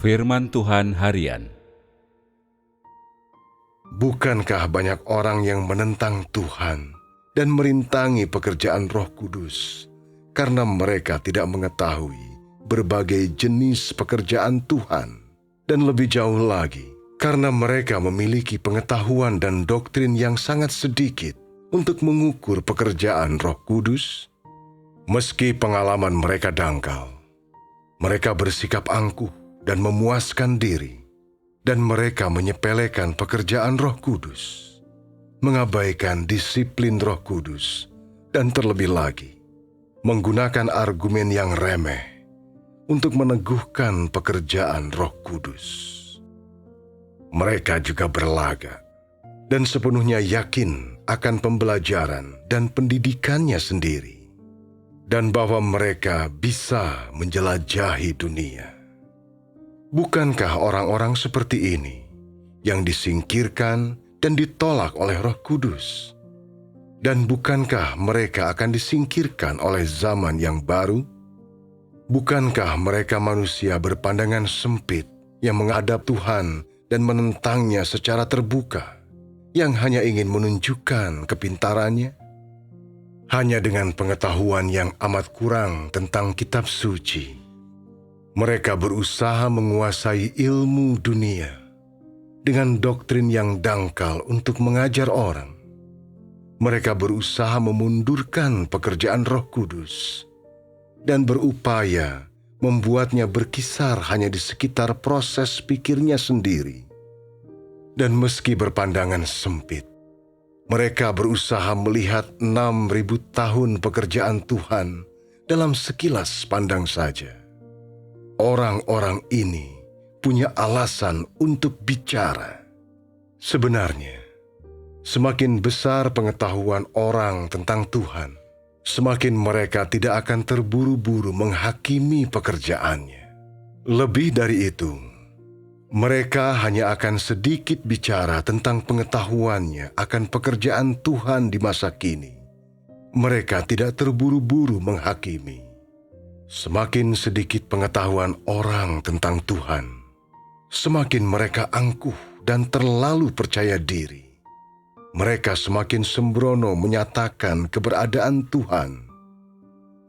Firman Tuhan Harian. Bukankah banyak orang yang menentang Tuhan dan merintangi pekerjaan Roh Kudus karena mereka tidak mengetahui berbagai jenis pekerjaan Tuhan, dan lebih jauh lagi karena mereka memiliki pengetahuan dan doktrin yang sangat sedikit untuk mengukur pekerjaan Roh Kudus? Meski pengalaman mereka dangkal, mereka bersikap angkuh dan memuaskan diri, dan mereka menyepelekan pekerjaan Roh Kudus, mengabaikan disiplin Roh Kudus, dan terlebih lagi, menggunakan argumen yang remeh untuk meneguhkan pekerjaan Roh Kudus. Mereka juga berlagak dan sepenuhnya yakin akan pembelajaran dan pendidikannya sendiri, dan bahwa mereka bisa menjelajahi dunia. Bukankah orang-orang seperti ini yang disingkirkan dan ditolak oleh Roh Kudus? Dan bukankah mereka akan disingkirkan oleh zaman yang baru? Bukankah mereka manusia berpandangan sempit yang menghadap Tuhan dan menentangnya secara terbuka, yang hanya ingin menunjukkan kepintarannya? Hanya dengan pengetahuan yang amat kurang tentang kitab suci, mereka berusaha menguasai ilmu dunia dengan doktrin yang dangkal untuk mengajar orang. Mereka berusaha memundurkan pekerjaan Roh Kudus dan berupaya membuatnya berkisar hanya di sekitar proses pikirnya sendiri. Dan meski berpandangan sempit, mereka berusaha melihat 6.000 tahun pekerjaan Tuhan dalam sekilas pandang saja. Orang-orang ini punya alasan untuk bicara. Sebenarnya, semakin besar pengetahuan orang tentang Tuhan, semakin mereka tidak akan terburu-buru menghakimi pekerjaannya. Lebih dari itu, mereka hanya akan sedikit bicara tentang pengetahuannya akan pekerjaan Tuhan di masa kini. Mereka tidak terburu-buru menghakimi. Semakin sedikit pengetahuan orang tentang Tuhan, semakin mereka angkuh dan terlalu percaya diri. Mereka semakin sembrono menyatakan keberadaan Tuhan.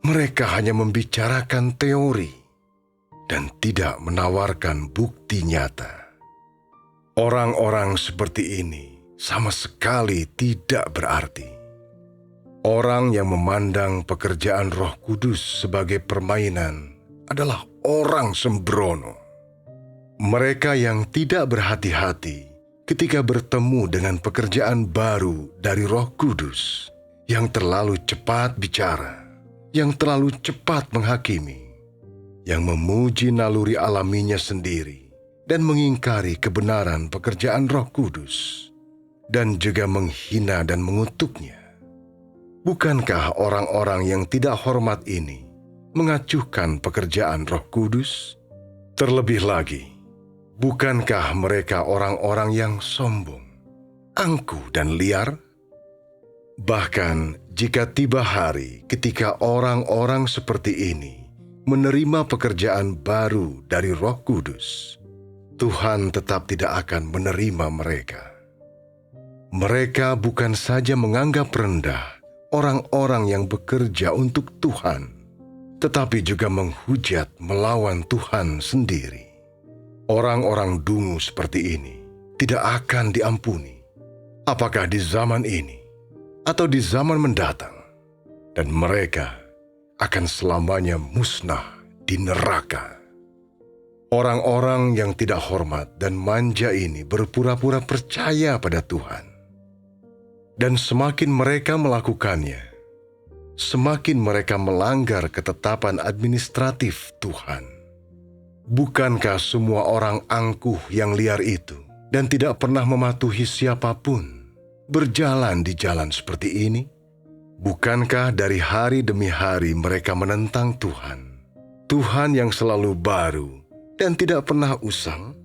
Mereka hanya membicarakan teori dan tidak menawarkan bukti nyata. Orang-orang seperti ini sama sekali tidak berarti. Orang yang memandang pekerjaan Roh Kudus sebagai permainan adalah orang sembrono. Mereka yang tidak berhati-hati ketika bertemu dengan pekerjaan baru dari Roh Kudus, yang terlalu cepat bicara, yang terlalu cepat menghakimi, yang memuji naluri alaminya sendiri dan mengingkari kebenaran pekerjaan Roh Kudus, dan juga menghina dan mengutuknya. Bukankah orang-orang yang tidak hormat ini mengacuhkan pekerjaan Roh Kudus? Terlebih lagi, bukankah mereka orang-orang yang sombong, angkuh dan liar? Bahkan jika tiba hari ketika orang-orang seperti ini menerima pekerjaan baru dari Roh Kudus, Tuhan tetap tidak akan menerima mereka. Mereka bukan saja menganggap rendah orang-orang yang bekerja untuk Tuhan, tetapi juga menghujat melawan Tuhan sendiri. Orang-orang dungu seperti ini tidak akan diampuni, apakah di zaman ini atau di zaman mendatang, dan mereka akan selamanya musnah di neraka. Orang-orang yang tidak hormat dan manja ini berpura-pura percaya pada Tuhan. Dan semakin mereka melakukannya, semakin mereka melanggar ketetapan administratif Tuhan. Bukankah semua orang angkuh yang liar itu dan tidak pernah mematuhi siapapun berjalan di jalan seperti ini? Bukankah dari hari demi hari mereka menentang Tuhan, Tuhan yang selalu baru dan tidak pernah usang?